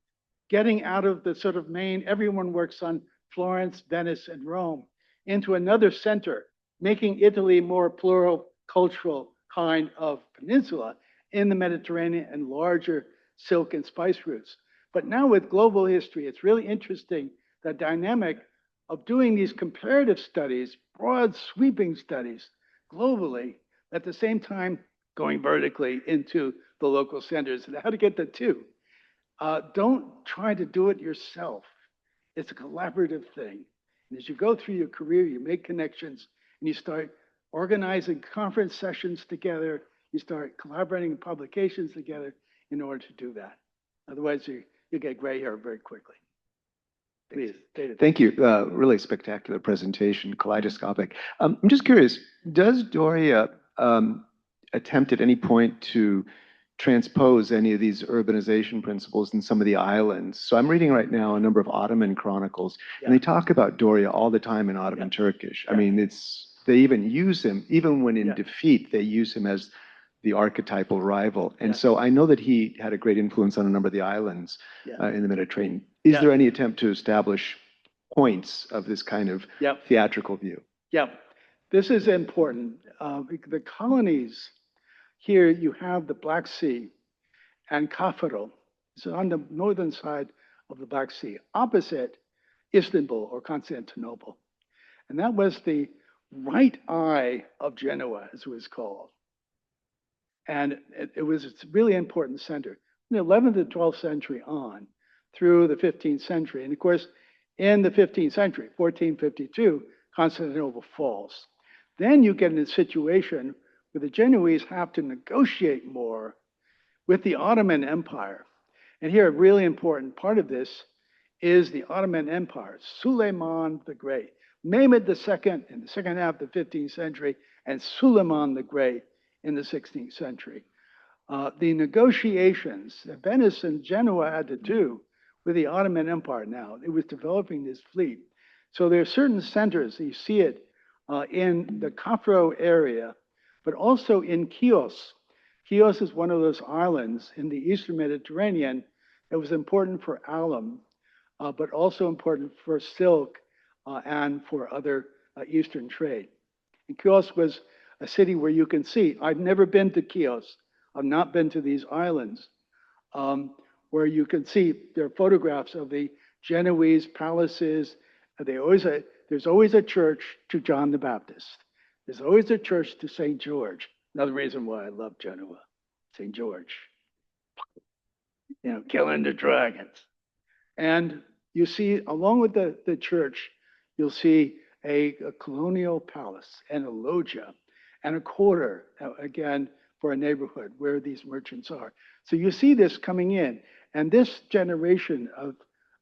Speaker 2: getting out of the sort of main, everyone works on Florence, Venice, and Rome, into another center, making Italy more plural cultural kind of peninsula in the Mediterranean and larger silk and spice routes. But now with global history, it's really interesting the dynamic of doing these comparative studies, broad sweeping studies globally, at the same time going vertically into the local centers, and how to get the two. Don't try to do it yourself. It's a collaborative thing. And as you go through your career, you make connections and you start organizing conference sessions together. You start collaborating in publications together in order to do that. Otherwise, you get gray hair very quickly. Please, David.
Speaker 3: Thank you. Really spectacular presentation, kaleidoscopic. I'm just curious, does Doria attempt at any point to transpose any of these urbanization principles in some of the islands? So I'm reading right now a number of Ottoman chronicles, and they talk about Doria all the time in Ottoman Turkish. I mean, they even use him, even when in defeat, they use him as the archetypal rival. And so I know that he had a great influence on a number of the islands in the Mediterranean. Is there any attempt to establish points of this kind of theatrical view?
Speaker 2: This is important. The colonies here, you have the Black Sea and Kafiro. So on the northern side of the Black Sea, opposite Istanbul or Constantinople. And that was the right eye of Genoa, as it was called. And it was a really important center. In the 11th and 12th century on through the 15th century. And of course, in the 15th century, 1452, Constantinople falls. Then you get in a situation where the Genoese have to negotiate more with the Ottoman Empire. And here, a really important part of this is the Ottoman Empire, Suleiman the Great, Mehmed II in the second half of the 15th century, and Suleiman the Great in the 16th century. The negotiations that Venice and Genoa had to do with the Ottoman Empire now, it was developing this fleet. So there are certain centers, you see it in the Caffro area, but also in Chios. Chios is one of those islands in the Eastern Mediterranean that was important for alum, but also important for silk and for other Eastern trade. And Chios was a city where you can see, I've never been to Chios, I've not been to these islands, where you can see there are photographs of the Genoese palaces. There's always a church to John the Baptist. There's always a church to St. George. Another reason why I love Genoa, St. George. Killing the dragons. And you see, along with the church, you'll see a colonial palace and a loggia and a quarter, again, for a neighborhood where these merchants are. So you see this coming in. And this generation of,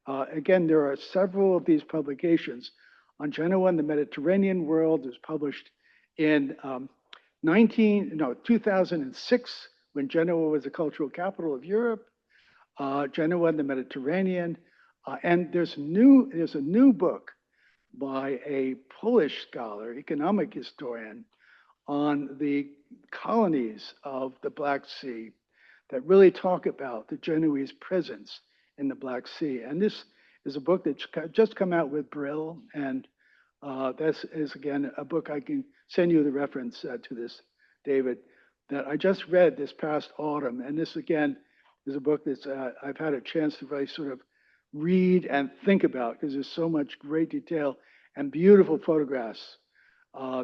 Speaker 2: again, there are several of these publications on Genoa and the Mediterranean world. It was published in 2006, when Genoa was the cultural capital of Europe, Genoa and the Mediterranean. And there's a new book by a Polish scholar, economic historian, on the colonies of the Black Sea that really talk about the Genoese presence in the Black Sea. And this is a book that's just come out with Brill, and that is, again, a book I can send you the reference to this, David, that I just read this past autumn. And this, again, is a book that I've had a chance to really sort of read and think about, because there's so much great detail and beautiful photographs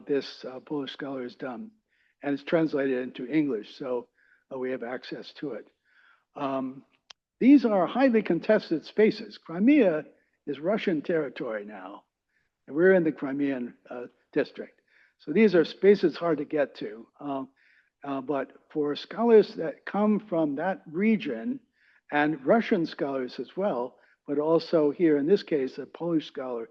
Speaker 2: this Polish scholar has done. And it's translated into English. So we have access to it. These are highly contested spaces. Crimea is Russian territory now, and we're in the Crimean district. So these are spaces hard to get to. But for scholars that come from that region, and Russian scholars as well, but also here in this case, a Polish scholar,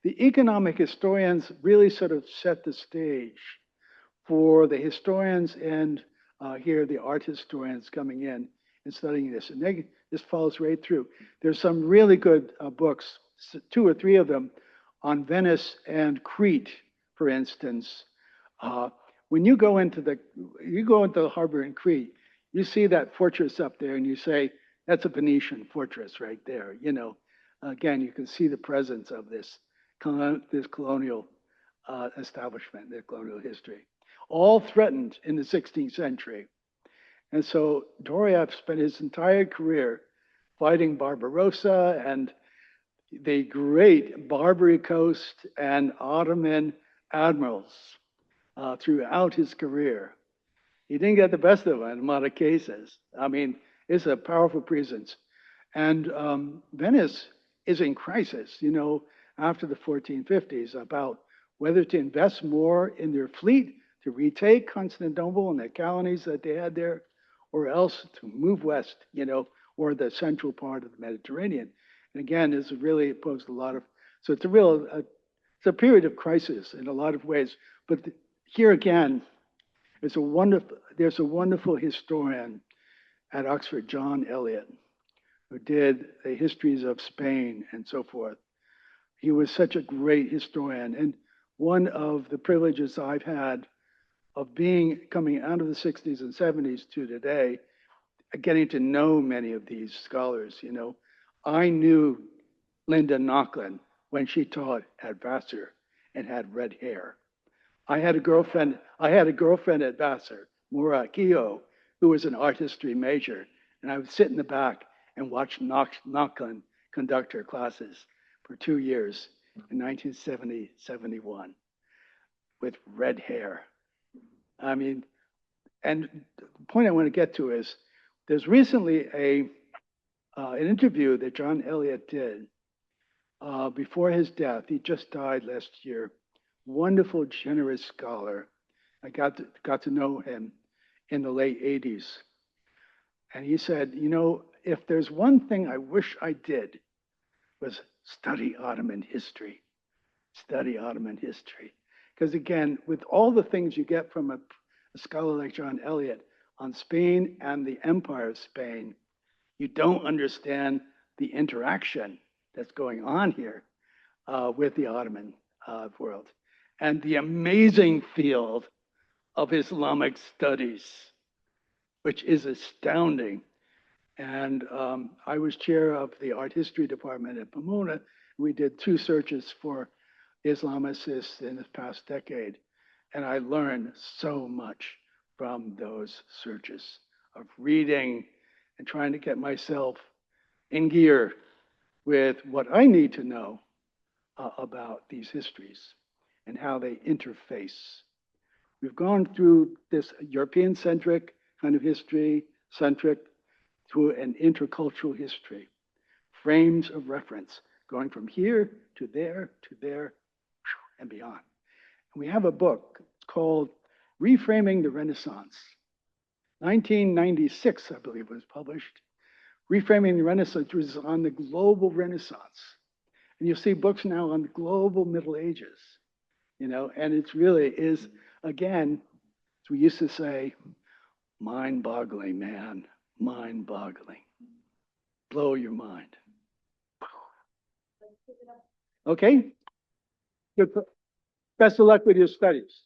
Speaker 2: the economic historians really sort of set the stage for the historians and here the art historians coming in and studying this. And this follows right through. There's some really good books, 2 or 3 of them, on Venice and Crete, for instance. When you go into the harbor in Crete, you see that fortress up there, and you say, "That's a Venetian fortress right there." You know, again, you can see the presence of this colonial establishment, their colonial history, all threatened in the 16th century. And so Doria spent his entire career fighting Barbarossa and the great Barbary Coast and Ottoman admirals throughout his career. He didn't get the best of it in a lot of cases. I mean, it's a powerful presence. And Venice is in crisis, you know, after the 1450s about whether to invest more in their fleet to retake Constantinople and the colonies that they had there, or else to move west, you know, or the central part of the Mediterranean. And again, this really posed a lot of, so it's it's a period of crisis in a lot of ways. But here again, there's a wonderful historian at Oxford, John Eliot, who did the histories of Spain and so forth. He was such a great historian. And one of the privileges I've had of coming out of the 60s and 70s to today, getting to know many of these scholars, you know, I knew Linda Nochlin when she taught at Vassar and had red hair. I had a girlfriend at Vassar, Maura Keogh, who was an art history major, and I would sit in the back and watch Nochlin conduct her classes for 2 years in 1970, 71 with red hair. I mean, and the point I want to get to is there's recently an interview that John Eliot did before his death. He just died last year. Wonderful, generous scholar. I got to know him in the late 80s. And he said, you know, if there's one thing I wish I did was study Ottoman history. Study Ottoman history. Because again, with all the things you get from a scholar like John Eliot on Spain and the Empire of Spain, you don't understand the interaction that's going on here with the Ottoman world and the amazing field of Islamic studies, which is astounding. And I was chair of the art history department at Pomona. We did 2 searches for Islamicists in this past decade. And I learned so much from those searches of reading and trying to get myself in gear with what I need to know about these histories and how they interface. We've gone through this European-centric kind of history, centric to an intercultural history, frames of reference, going from here to there, and beyond. And we have a book called Reframing the Renaissance. 1996, I believe, was published. Reframing the Renaissance, which is on the global Renaissance. And you'll see books now on the global Middle Ages, you know, and it really is, again, as we used to say, mind-boggling, man, mind-boggling. Blow your mind. Okay? Good. Best of luck with your studies.